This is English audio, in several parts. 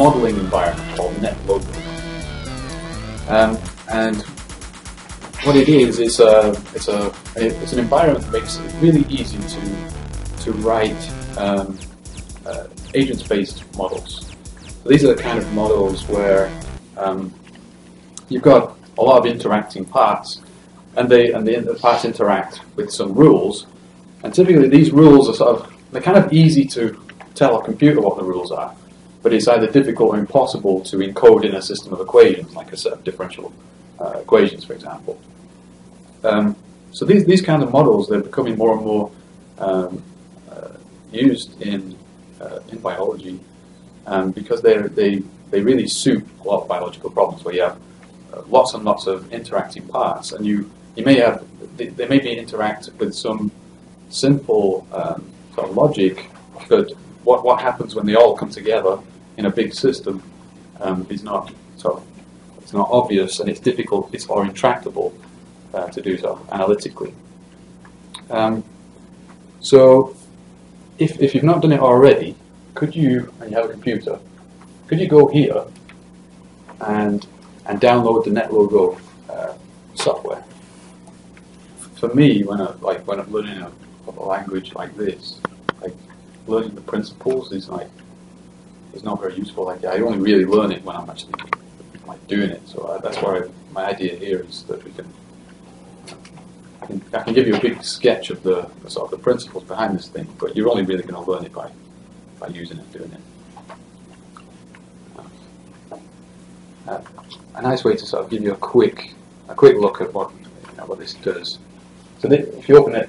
modeling environment called NetLogo. And what it is, it's an environment that makes it really easy to write agents-based models. So these are the kind of models where you've got a lot of interacting parts, and the parts interact with some rules. And typically, these rules are they're kind of easy to tell a computer what the rules are, but it's either difficult or impossible to encode in a system of equations, like a set of differential equations, for example. So these kind of models, they're becoming more and more used in biology because they really suit a lot of biological problems where you have lots and lots of interacting parts, and you may have they may interact with some simple sort of logic, but what happens when they all come together in a big system is not it's not obvious, and it's difficult, or intractable to do so analytically. So if you've not done it already, could you, and you have a computer, could you go here and download the NetLogo software? For me, when I'm learning a language like this, like learning the principles is not very useful. Like I only really learn it when I'm actually doing it. So that's why my idea here is that I can give you a big sketch of the sort of the principles behind this thing, but you're only really going to learn it by using it, doing it. A nice way to sort of give you a quick look at what this does. So if you open up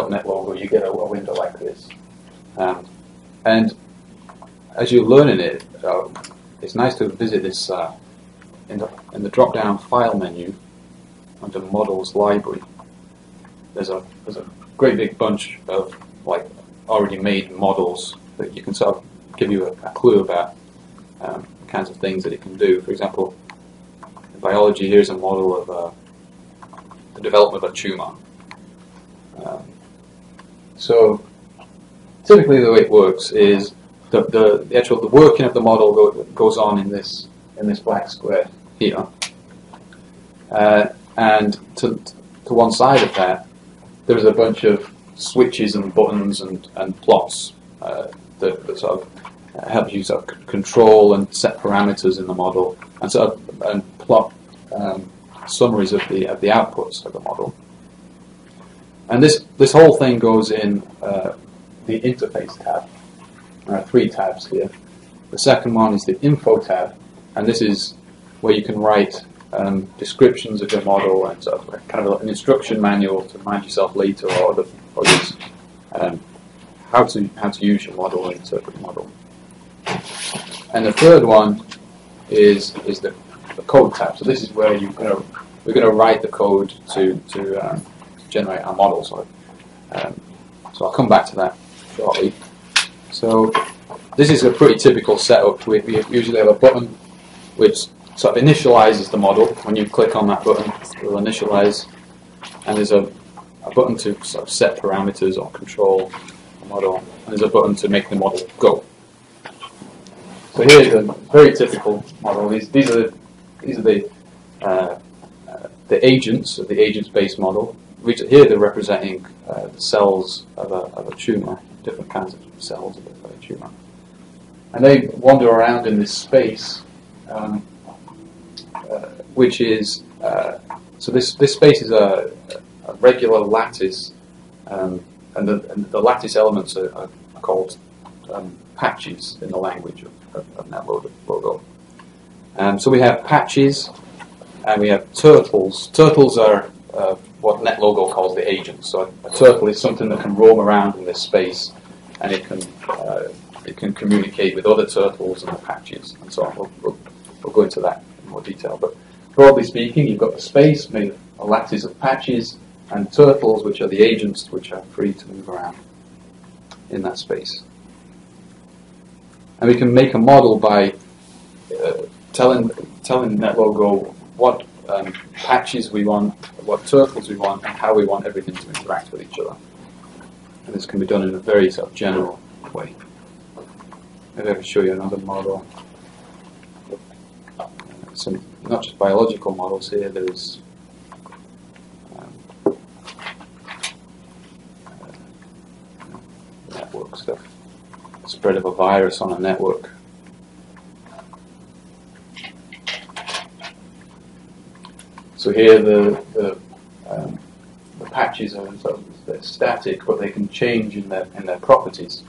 NetLogo, you get a window like this, and as you're learning it, it's nice to visit this in the drop-down file menu under Models Library. There's a great big bunch of already made models that you can sort of give you a clue about the kinds of things that it can do. For example, in biology, here's a model of the development of a tumor. So typically the way it works is the working of the model goes on in this black square here, and to one side of that there's a bunch of switches and buttons and plots that sort of help you sort of control and set parameters in the model and plot summaries of the outputs of the model. And this whole thing goes in the interface tab. There are 3 tabs here. The second one is the info tab, and this is where you can write descriptions of your model and sort of kind of an instruction manual to remind yourself later or others how to use your model and interpret your model. And the third one is the code tab. So this is where we're going to write the code to generate our model. So I'll come back to that shortly. So this is a pretty typical setup. We usually have a button which sort of initializes the model. When you click on that button, it will initialize, and there's a button to sort of set parameters or control the model, and there's a button to make the model go. So here's a very typical model. These are the agents of the agents-based model. Here they're representing cells of a tumor, different kinds of cells of a tumor, and they wander around in this space, which is so this space is a regular lattice, and the lattice elements are called patches in the language of NetLogo. So we have patches, and we have turtles. Turtles are what NetLogo calls the agents. So a turtle is something that can roam around in this space, and it can communicate with other turtles and the patches, and so on. We'll go into that in more detail. But broadly speaking, you've got the space made of a lattice of patches, and turtles, which are the agents, which are free to move around in that space. And we can make a model by telling NetLogo what patches we want, what turtles we want, and how we want everything to interact with each other. And this can be done in a very sort of general way. Maybe I can show you another model. some not just biological models here. There's network stuff, spread of a virus on a network. So here the patches are sort of, they're static, but they can change in their properties,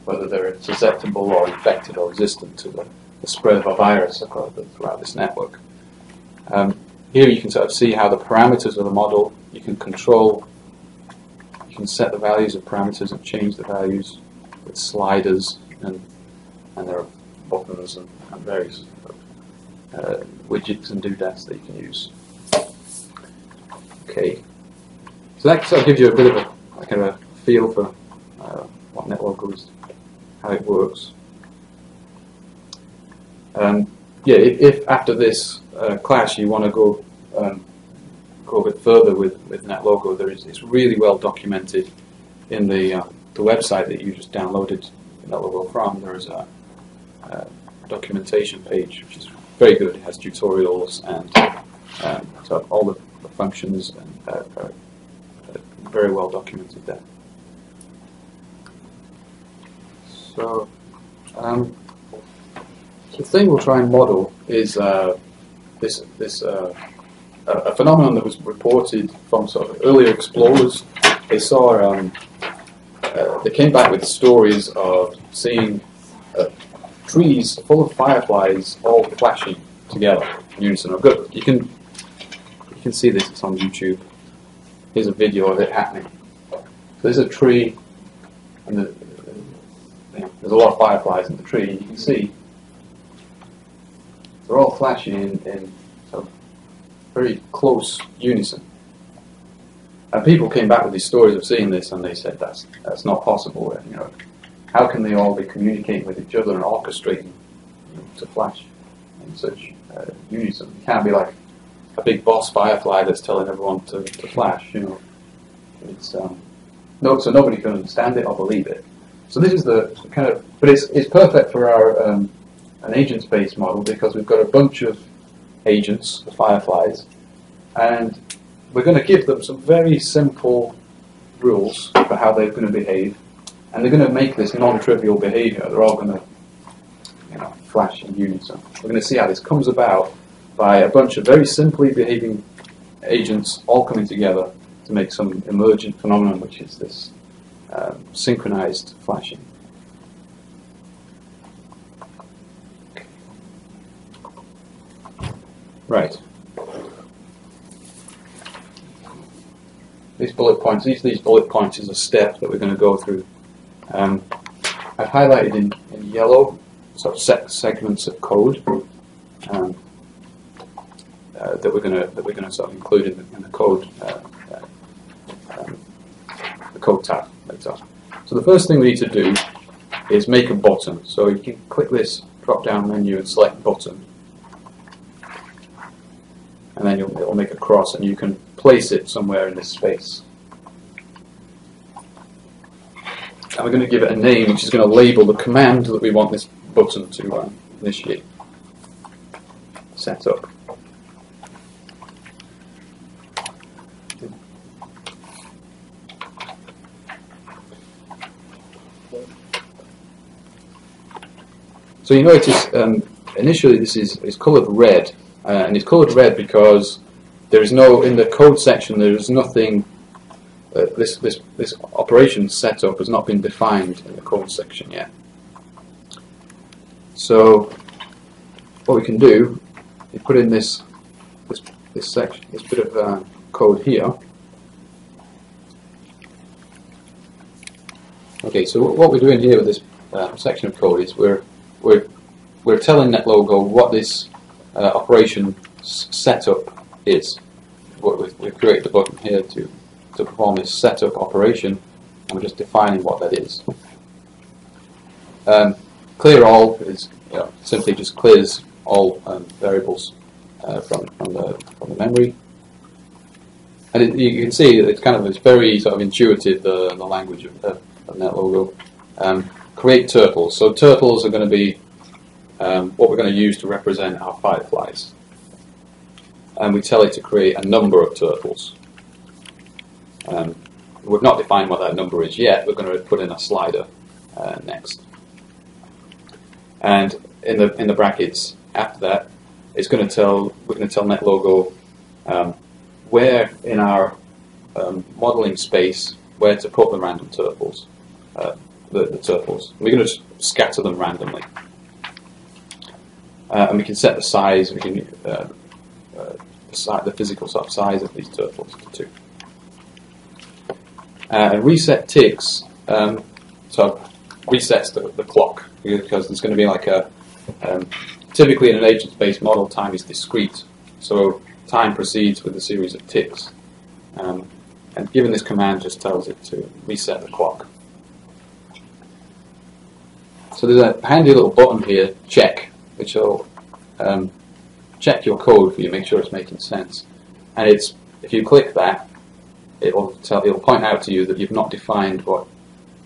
whether they're susceptible or infected or resistant to the spread of a virus throughout this network. Here you can sort of see how the parameters of the model, you can control, you can set the values of parameters and change the values with sliders, and there are buttons and various widgets and doodads that you can use. Okay, so that sort of gives you a bit of a kind of a feel for what NetLogo is, how it works. Yeah, if after this class you want to go a bit further with NetLogo, it's really well documented in the website that you just downloaded NetLogo from. There is a documentation page which is very good. It has tutorials and so all the functions are very well documented there. So the thing we'll try and model is this a phenomenon that was reported from sort of earlier explorers. They saw they came back with stories of seeing trees full of fireflies all flashing together in unison. You can see this. It's on YouTube. Here's a video of it happening. So there's a tree, and there's a lot of fireflies in the tree. You can see they're all flashing in sort of very close unison. And people came back with these stories of seeing this, and they said that's not possible. You know, how can they all be communicating with each other and orchestrating to flash in such unison? It can't be like a big boss firefly that's telling everyone to flash. You know, it's so nobody can understand it or believe it. So this is the kind of, but it's perfect for our an agents-based model, because we've got a bunch of agents, the fireflies, and we're going to give them some very simple rules for how they're going to behave, and they're going to make this non-trivial behavior. They're all going to, flash in unison. We're going to see how this comes about by a bunch of very simply behaving agents all coming together to make some emergent phenomenon, which is this synchronized flashing. Right. These bullet points. These bullet points is a step that we're going to go through. I've highlighted in yellow sort of segments of code that we're going to sort of include in the code tab later. So the first thing we need to do is make a button. So you can click this drop-down menu and select button, and then it'll make a cross, and you can place it somewhere in this space. And we're going to give it a name, which is going to label the command that we want this button to initiate, set up. So you notice initially this is coloured red, and it's coloured red because there is no, in the code section, there is nothing. This operation setup has not been defined in the code section yet. So what we can do is put in this section, this bit of code here. Okay, so what we're doing here with this section of code is we're telling NetLogo what this operation setup is. We've created the button here to perform this setup operation, and we're just defining what that is. Clear all is simply just clears all variables from the memory, and you can see that it's very sort of intuitive, the language of NetLogo. Create turtles. So turtles are going to be what we're going to use to represent our fireflies. And we tell it to create a number of turtles. We've not defined what that number is yet. We're going to put in a slider next. And in the brackets after that, we're going to tell NetLogo where in our modeling space where to put the random turtles. The turtles. We're going to just scatter them randomly. And we can set the size. We can the physical sort of size of these turtles to 2. And reset ticks resets the clock, because there's going to be like a typically in an agent-based model, time is discrete, so time proceeds with a series of ticks. And given this command, just tells it to reset the clock. So there's a handy little button here, check, which will check your code for you, make sure it's making sense. And if you click that, it'll point out to you that you've not defined what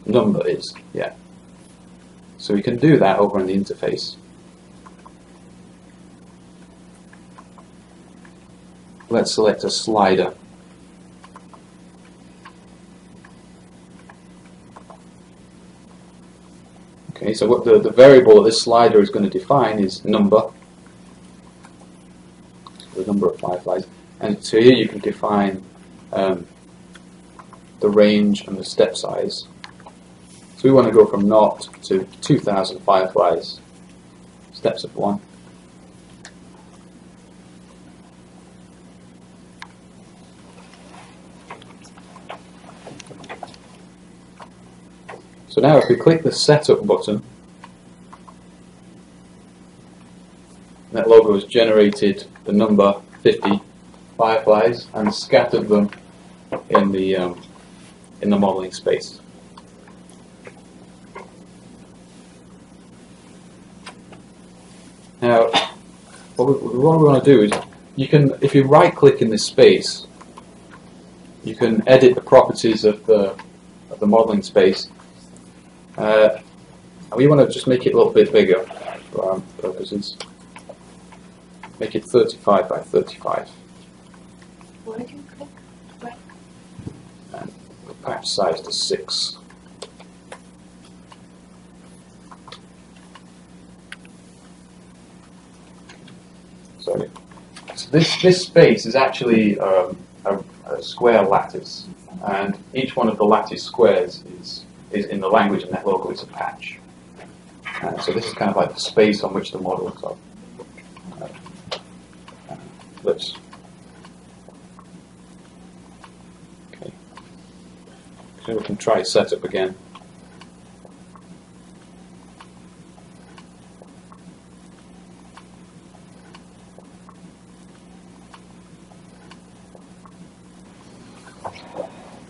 number is yet. So we can do that over in the interface. Let's select a slider. Okay, so what the variable that this slider is going to define is number, the number of fireflies. And so here you can define the range and the step size. So we want to go from 0 to 2,000 fireflies, steps of 1. So now if we click the setup button, NetLogo has generated the number 50 fireflies and scattered them in the modeling space. Now, what we want to do is, if you right-click in this space, you can edit the properties of the modeling space. And we want to just make it a little bit bigger for our purposes. Make it 35 by 35. Where did you click? Where? And the patch size to 6. Sorry. So this space is actually a square lattice, and each one of the lattice squares is in the language of NetLogo, it's a patch. So this is kind of like the space on which the model lives. Okay. So we can try setup again.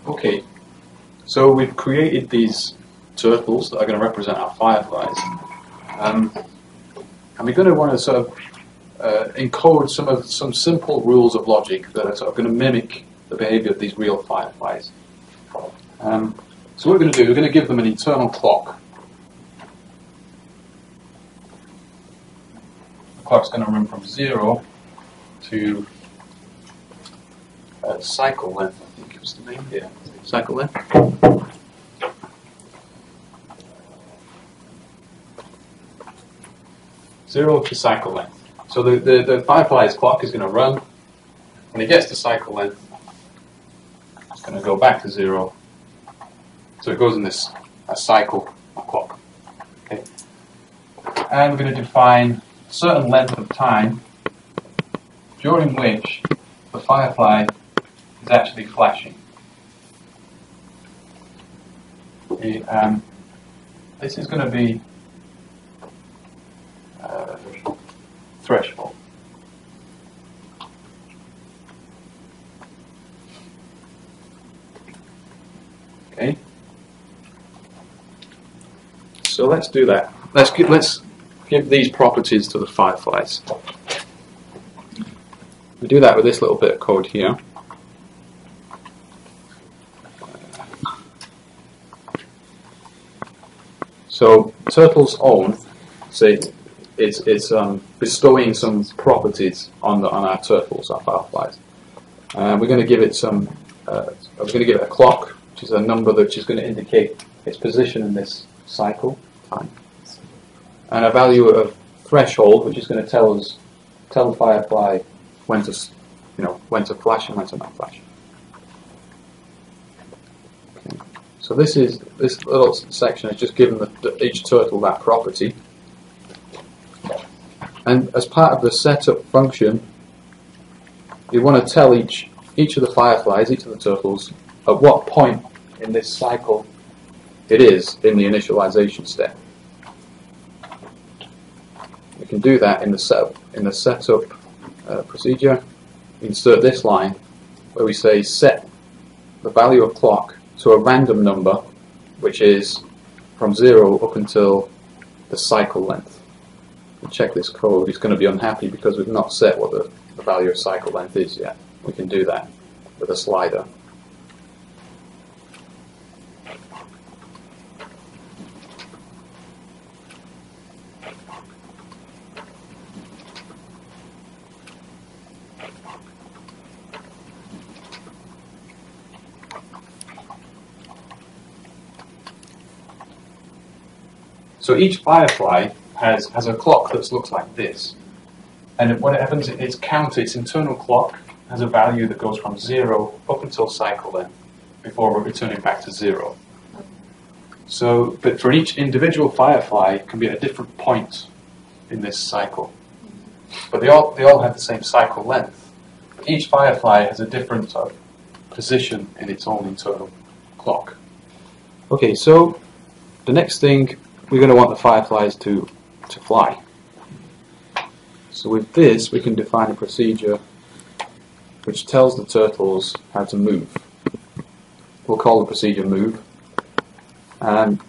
Okay, so we've created these turtles that are going to represent our fireflies, and we're going to want to sort of encode some simple rules of logic that are sort of going to mimic the behavior of these real fireflies. So what we're going to do, we're going to give them an internal clock. The clock's going to run from 0 to cycle length, I think was the name here. Cycle length. 0 to cycle length. So the firefly's clock is going to run. When it gets to cycle length, it's going to go back to 0. So it goes in this cycle clock. Okay. And we're going to define a certain length of time during which the firefly is actually flashing. Okay, this is going to be threshold. Okay. So let's do that. Let's give these properties to the fireflies. We do that with this little bit of code here. So turtles own, say, it's bestowing some properties on our turtles, our fireflies. We're going to give it some. We're going to give it a clock, which is a number which is going to indicate its position in this cycle time, and a value of threshold, which is going to tell the firefly when to, when to flash and when to not flash. Okay. So this little section is just given each turtle that property, and as part of the setup function, you want to tell each of the fireflies, each of the turtles, at what point in this cycle it is in the initialization step. You can do that in the setup procedure. Insert this line where we say set the value of clock to a random number, which is from 0 up until the cycle length. And check this code. He's going to be unhappy because we've not set what the value of cycle length is yet. We can do that with a slider. So each firefly has a clock that looks like this, and what happens is its internal clock has a value that goes from 0 up until cycle length before we're returning back to 0. So, but for each individual firefly, it can be at a different point in this cycle, but they all have the same cycle length. But each firefly has a different sort of position in its own internal clock. Okay, so the next thing, we're going to want the fireflies to fly. So with this, we can define a procedure which tells the turtles how to move. We'll call the procedure move, and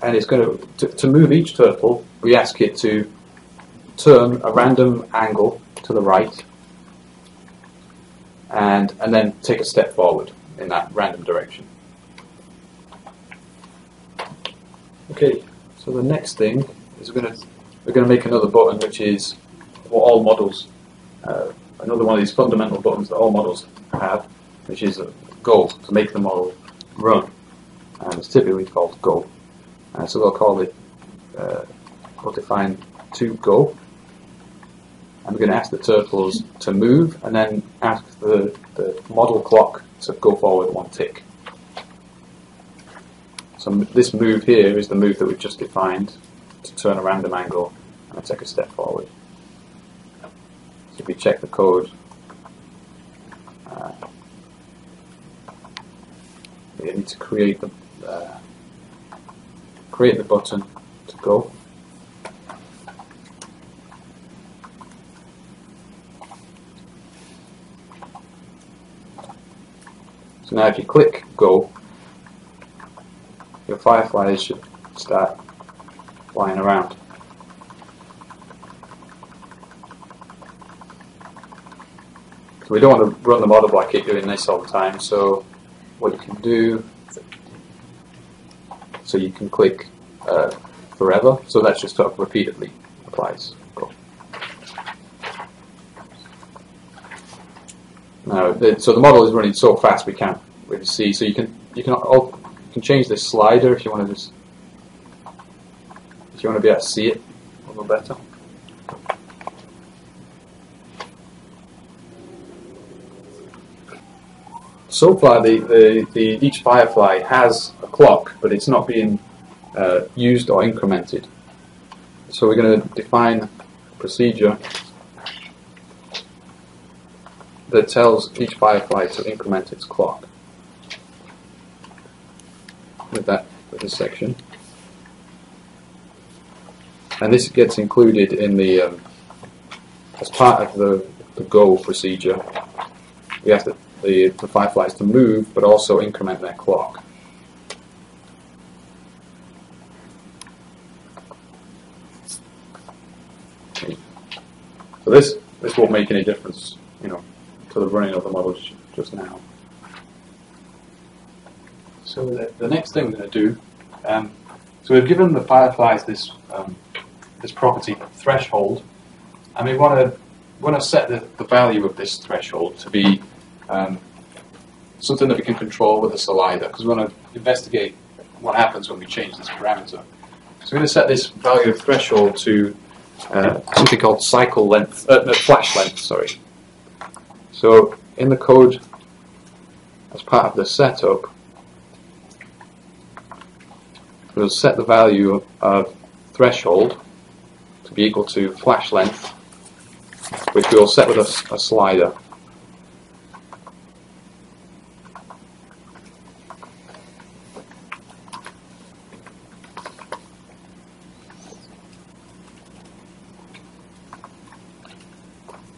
it's going to move each turtle. We ask it to turn a random angle to the right, and then take a step forward in that random direction. Okay, so the next thing is we're going to make another button, which is what all models, another one of these fundamental buttons that all models have, which is a go, to make the model run. And it's typically called go. So we'll call it, we'll define to go. And we're going to ask the turtles to move, and then ask the model clock to go forward 1 tick. So this move here is the move that we've just defined to turn a random angle and take a step forward. So if we check the code, we need to create the button to go. So now if you click go, your fireflies should start flying around. So we don't want to run the model by keep doing this all the time, so what you can do, so you can click forever, so that's just sort of repeatedly applies. Go. Now, so the model is running so fast we can't really see, so you can change this slider if you want to be able to see it a little better. So far, each firefly has a clock, but it's not being used or incremented. So we're going to define a procedure that tells each firefly to increment its clock. With this section, and this gets included in the as part of the go procedure. We ask the fireflies to move, but also increment their clock. Okay. So this won't make any difference, to the running of the model just now. So the next thing we're going to do, so we've given the fireflies this this property threshold, and we want to set the value of this threshold to be something that we can control with a slider, because we want to investigate what happens when we change this parameter. So we're going to set this value of threshold to something called cycle length, flash length, sorry. So in the code, as part of the setup, we'll set the value of threshold to be equal to flash length, which we will set with a slider.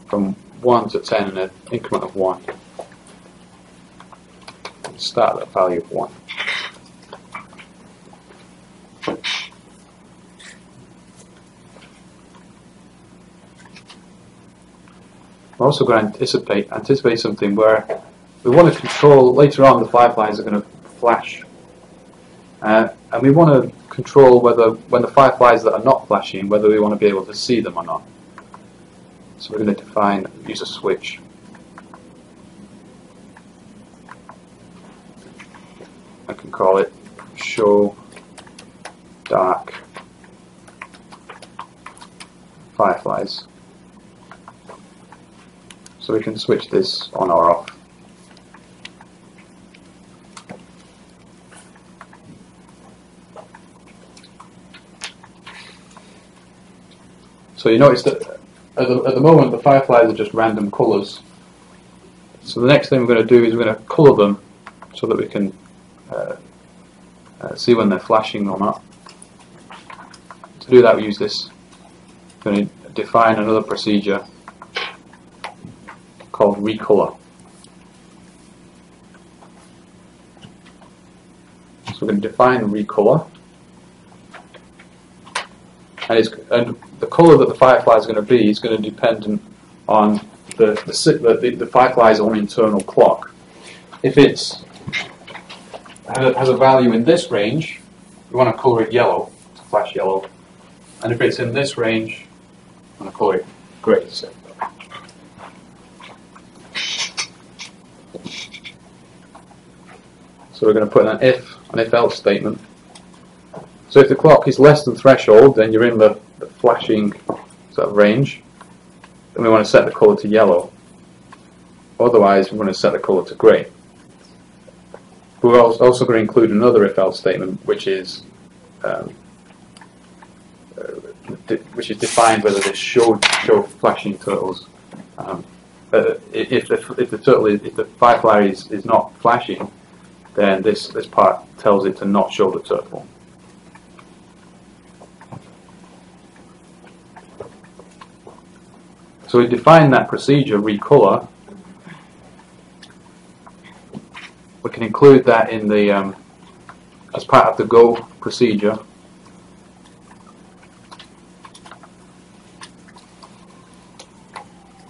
From 1 to 10 in an increment of 1. Start at a value of 1. We're also going to anticipate something where we want to control, later on the fireflies are going to flash. And we want to control whether, when the fireflies that are not flashing, whether we want to be able to see them or not. So we're going to use a switch. I can call it show dark fireflies. So we can switch this on or off. So you notice that at the moment the fireflies are just random colours. So the next thing we're going to do is we're going to colour them so that we can see when they're flashing or not. To do that we use this. We're going to define another procedure called recolor. So we're going to define recolor, and the colour that the firefly is going to be is going to depend on the firefly's own internal clock. If it has a value in this range, we want to colour it yellow, to flash yellow, and if it's in this range, we want to colour it grey. So we're going to put an if-else statement. So if the clock is less than threshold, then you're in the flashing sort of range. Then we want to set the colour to yellow. Otherwise, we want to set the colour to grey. We're also going to include another if-else statement, which is defined whether this show flashing turtles. If the firefly is not flashing, then this part tells it to not show the turtle. So we define that procedure, recolor. We can include that in the as part of the go procedure.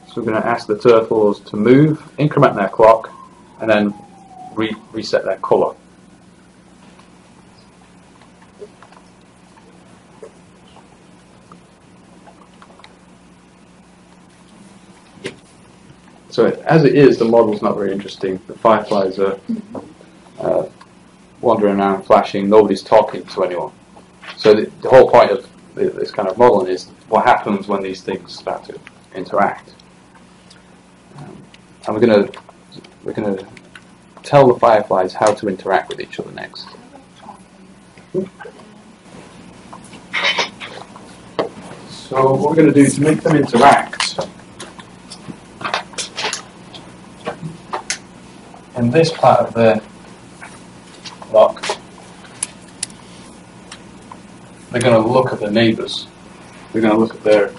So we're going to ask the turtles to move, increment their clock, and then reset their colour. So as it is, the model's not very interesting. The fireflies are wandering around, flashing. Nobody's talking to anyone. So the whole point of this kind of modeling is what happens when these things start to interact. And we're going to tell the fireflies how to interact with each other next. So what we're going to do to make them interact, in this part of the block, they're going to look at the neighbours. They're going to look at the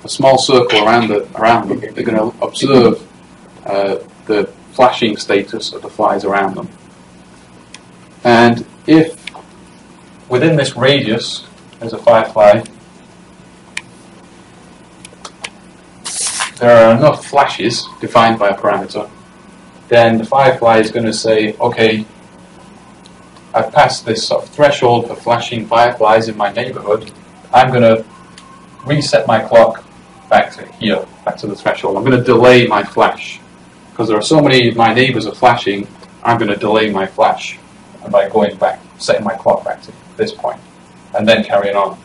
small circle around them. They're going to observe the flashing status of the flies around them. And if within this radius there's a firefly, there are enough flashes defined by a parameter, then the firefly is going to say, okay, I've passed this sort of threshold for flashing fireflies in my neighbourhood, I'm going to reset my clock back to here, back to the threshold. I'm going to delay my flash. Because there are so many of my neighbours are flashing, I'm going to delay my flash by going back, setting my clock back to this point, and then carrying on.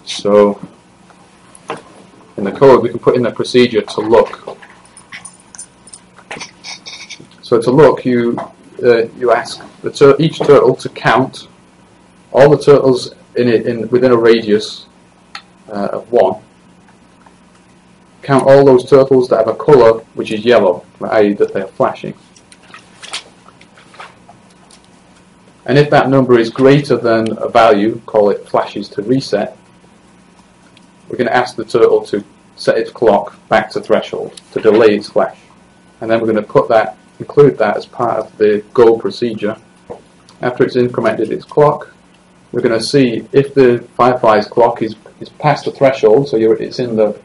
So, in the code, we can put in the procedure to look. So to look, you ask each turtle to count all the turtles within a radius of 1. Count all those turtles that have a colour which is yellow, i.e. that they are flashing. And if that number is greater than a value, call it flashes to reset, we're going to ask the turtle to set its clock back to threshold, to delay its flash. And then we're going to include that as part of the go procedure. After it's incremented its clock, we're going to see if the firefly's clock is past the threshold, so it's in the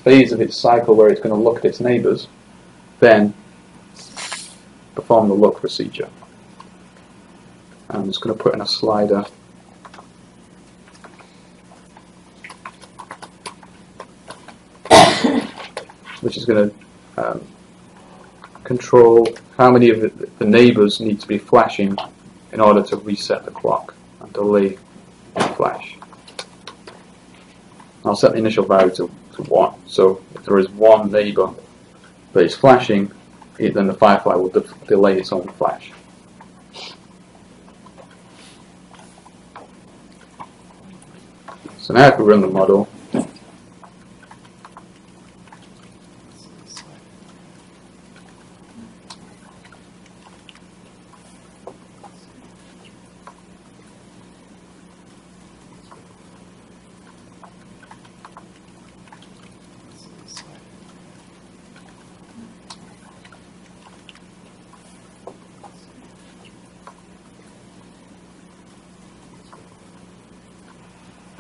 phase of its cycle where it's going to look at its neighbours, then perform the look procedure. I'm just going to put in a slider which is going to control how many of the neighbours need to be flashing in order to reset the clock and delay the flash. I'll set the initial value to 1. So if there is one neighbour that is flashing, then the firefly will delay its own flash. So now if we run the model,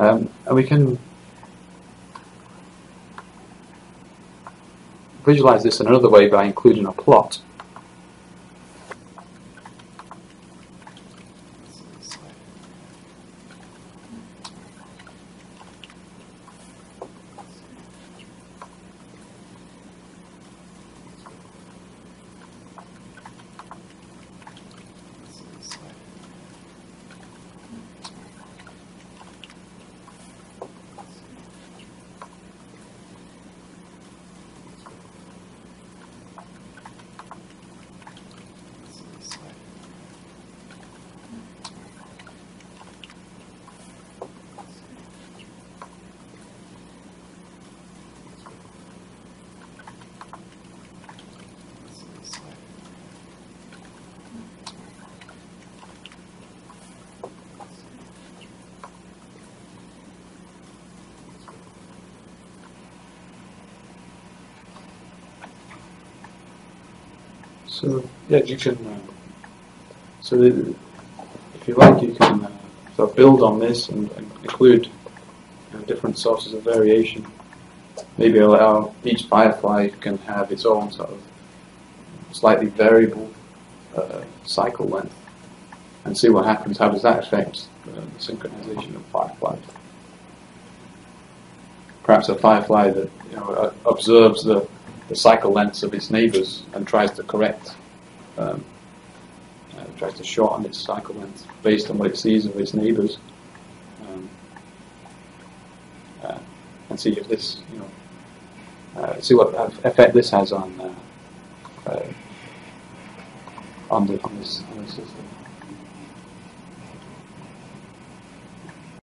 and we can visualize this in another way by including a plot. So yeah, you can. If you like, you can sort of build on this and include different sources of variation. Maybe allow each firefly can have its own sort of slightly variable cycle length, and see what happens. How does that affect the synchronization of fireflies? Perhaps a firefly that observes the cycle lengths of its neighbours and tries to correct, tries to shorten its cycle length based on what it sees of its neighbours, and see if this, see what effect this has on this system.